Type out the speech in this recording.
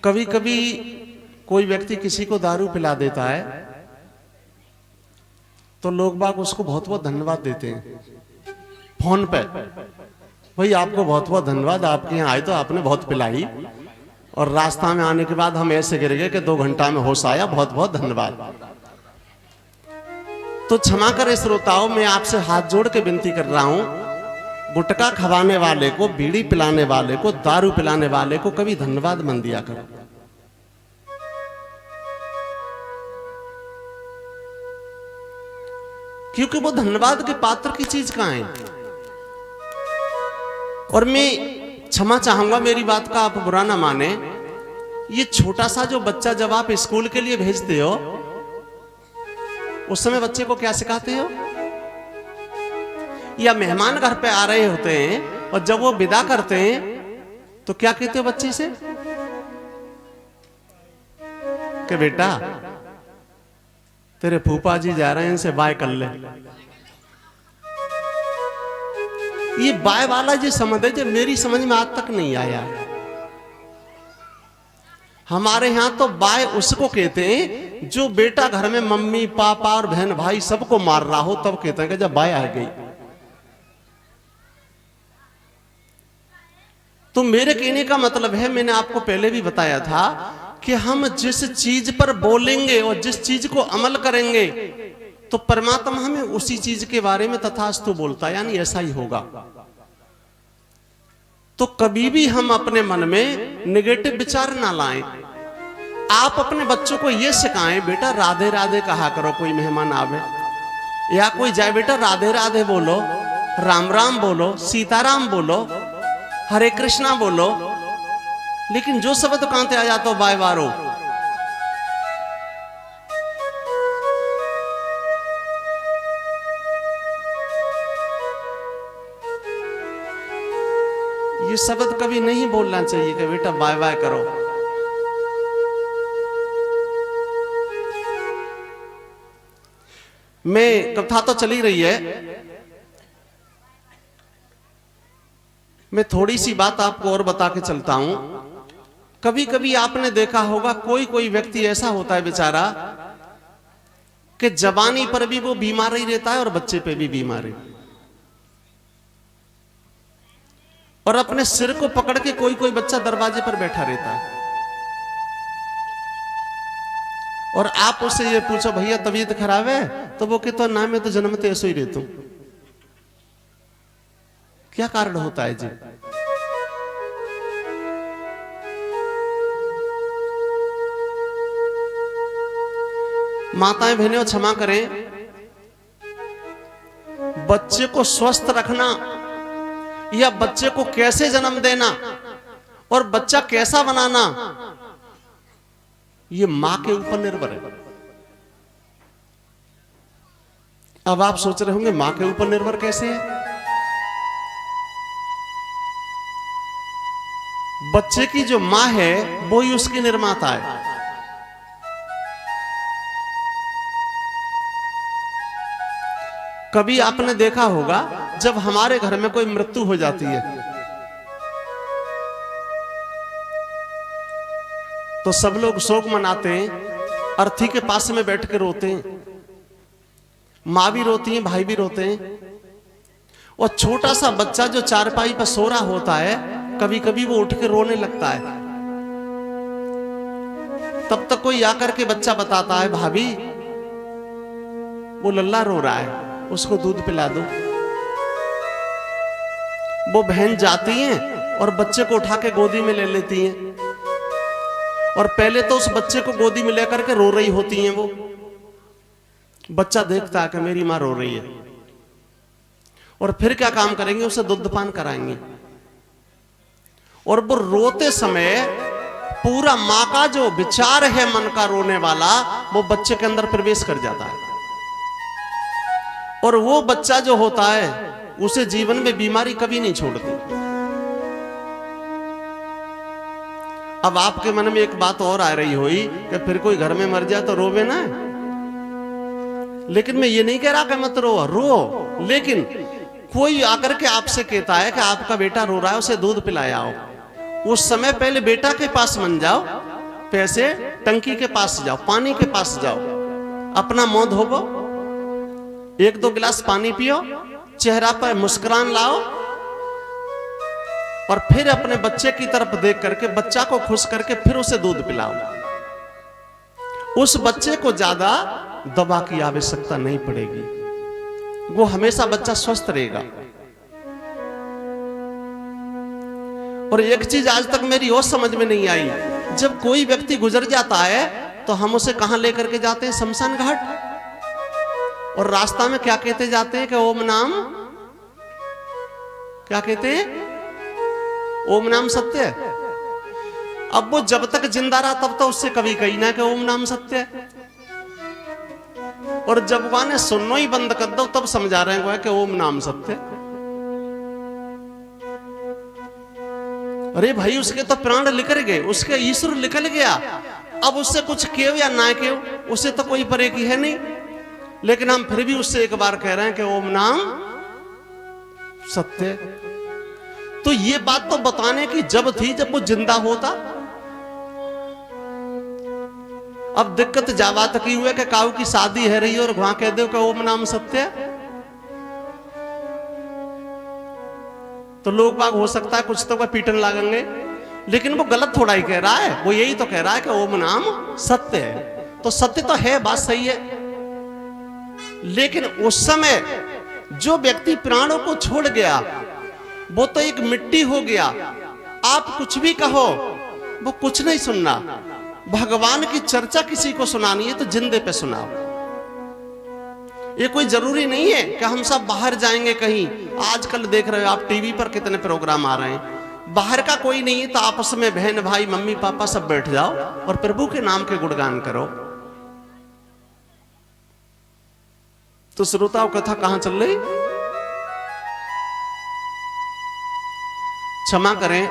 कभी कभी कोई व्यक्ति किसी को दारू पिला देता है तो लोग बाग उसको बहुत बहुत धन्यवाद देते हैं फोन पे। भाई आपको बहुत बहुत धन्यवाद, आपके यहाँ आए तो आपने बहुत पिलाई और रास्ता में आने के बाद हम ऐसे गिर गए कि 2 घंटा में होश आया, बहुत बहुत धन्यवाद। तो क्षमा करें श्रोताओं, मैं आपसे हाथ जोड़ के विनती कर रहा हूं, गुटखा खवाने वाले को, बीड़ी पिलाने वाले को, दारू पिलाने वाले को कभी धन्यवाद मन दिया करो। क्योंकि वो धन्यवाद के पात्र की चीज कहां है। और मैं क्षमा चाहूंगा, मेरी बात का आप बुरा ना माने, ये छोटा सा जो बच्चा जब आप स्कूल के लिए भेजते हो उस समय बच्चे को क्या सिखाते हो? या मेहमान घर पे आ रहे होते हैं और जब वो विदा करते हैं तो क्या कहते हो बच्चे से कि बेटा तेरे फूफा जी जा रहे हैं, इनसे बाय कर ले। ये बाय वाला जो समझ है, जो मेरी समझ में आज तक नहीं आया। हमारे यहां तो बाय उसको कहते हैं जो बेटा घर में मम्मी पापा और बहन भाई सबको मार रहा हो, तब कहते हैं कि जब बाय आ गई। तो मेरे कहने का मतलब है, मैंने आपको पहले भी बताया था कि हम जिस चीज पर बोलेंगे और जिस चीज को अमल करेंगे तो परमात्मा हमें उसी चीज के बारे में तथास्तु बोलता है, यानी ऐसा ही होगा। तो कभी भी हम अपने मन में नेगेटिव विचार ना लाएं। आप अपने बच्चों को यह सिखाएं, बेटा राधे राधे कहा करो, कोई मेहमान आवे या कोई जाए, बेटा राधे राधे बोलो, राम राम बोलो, सीताराम बोलो, हरे कृष्णा बोलो। लेकिन जो शब्द कांते आ जाता हो बाय बारो, ये शब्द कभी नहीं बोलना चाहिए कि बेटा बाय बाय करो। मैं कथा तो चली रही है, मैं थोड़ी सी बात आपको और बता के चलता हूं। कभी कभी आपने देखा होगा कोई कोई व्यक्ति ऐसा होता है बेचारा कि जवानी पर भी वो बीमार ही रहता है और बच्चे पे भी बीमार है, और अपने सिर को पकड़ के कोई कोई बच्चा दरवाजे पर बैठा रहता है। और आप उससे ये पूछो भैया तबीयत खराब है, तो वो कहता ना मैं तो जन्मते ऐसे ही रहता हूं। क्या कारण होता है जी? माताएं बहनें क्षमा करें, बच्चे को स्वस्थ रखना या बच्चे को कैसे जन्म देना और बच्चा कैसा बनाना, ये मां के ऊपर निर्भर है। अब आप सोच रहे होंगे मां के ऊपर निर्भर कैसे है? बच्चे की जो मां है वो ही उसकी निर्माता है। कभी आपने देखा होगा जब हमारे घर में कोई मृत्यु हो जाती है तो सब लोग शोक मनाते हैं, अर्थी के पास में बैठ के रोते हैं, मां भी रोती है, भाई भी रोते हैं। और छोटा सा बच्चा जो चारपाई पर सो रहा होता है, कभी कभी वो उठ के रोने लगता है। तब तक कोई आकर के बच्चा बताता है, भाभी वो लल्ला रो रहा है, उसको दूध पिला दो। वो बहन जाती है और बच्चे को उठा के गोदी में ले लेती हैं, और पहले तो उस बच्चे को गोदी में लेकर के रो रही होती हैं। वो बच्चा देखता है कि मेरी मां रो रही है, और फिर क्या काम करेंगे, उसे दुग्धपान कराएंगे। और वो रोते समय पूरा मां का जो विचार है मन का रोने वाला, वो बच्चे के अंदर प्रवेश कर जाता है, और वो बच्चा जो होता है उसे जीवन में बीमारी कभी नहीं छोड़ती। अब आपके मन में एक बात और आ रही हुई कि फिर कोई घर में मर जाए तो रोवे ना। लेकिन मैं ये नहीं कह रहा कि मत रो, रो, लेकिन कोई आकर के आपसे कहता है कि आपका बेटा रो रहा है, उसे दूध पिलाया हो, उस समय पहले बेटा के पास मन जाओ तो ऐसे टंकी के पास जाओ, पानी के पास जाओ, अपना मुंह धोवो, 1-2 गिलास पानी पियो, चेहरा पर मुस्कुरान लाओ और फिर अपने बच्चे की तरफ देख करके बच्चा को खुश करके फिर उसे दूध पिलाओ। उस बच्चे को ज्यादा दवा की आवश्यकता नहीं पड़ेगी, वो हमेशा बच्चा स्वस्थ रहेगा। और एक चीज आज तक मेरी और समझ में नहीं आई, जब कोई व्यक्ति गुजर जाता है तो हम उसे कहां लेकर के जाते हैं? शमशान घाट। और रास्ता में क्या कहते जाते हैं कि ओम नाम, क्या कहते हैं? ओम नाम सत्य है। अब वो जब तक जिंदा रहा तब तो उससे कभी कही ना कि ओम नाम सत्य है, और जब वहां ने सुनना ही बंद कर दो तब समझा रहे हैं कि ओम नाम सत्य। अरे भाई, उसके तो प्राण निकल गए, उसके ईश्वर निकल गया, अब उससे कुछ क्यों या ना क्यों, उससे तो कोई परे की है नहीं, लेकिन हम फिर भी उससे एक बार कह रहे हैं कि ओम नाम सत्य। तो ये बात तो बताने की जब थी जब वो जिंदा होता। अब दिक्कत जावा तक ही हुए कि काऊ की शादी है रही और वहां कह दो कि ओम नाम सत्य है, तो लोग बाग हो सकता है कुछ तो पीटन लागेंगे, लेकिन वो गलत थोड़ा ही कह रहा है, वो यही तो कह रहा है कि ओम नाम सत्य है। तो सत्य तो है, बात सही है, लेकिन उस समय जो व्यक्ति प्राणों को छोड़ गया वो तो एक मिट्टी हो गया। आप कुछ भी कहो वो कुछ नहीं सुनना। भगवान की चर्चा किसी को सुनानी है तो जिंदे पे सुनाओ। ये कोई जरूरी नहीं है कि हम सब बाहर जाएंगे कहीं। आजकल देख रहे हो आप टीवी पर कितने प्रोग्राम आ रहे हैं, बाहर का कोई नहीं है तो आपस में बहन भाई मम्मी पापा सब बैठ जाओ और प्रभु के नाम के गुणगान करो। तो श्रोताओं, कथा कहां चल रही? क्षमा करें,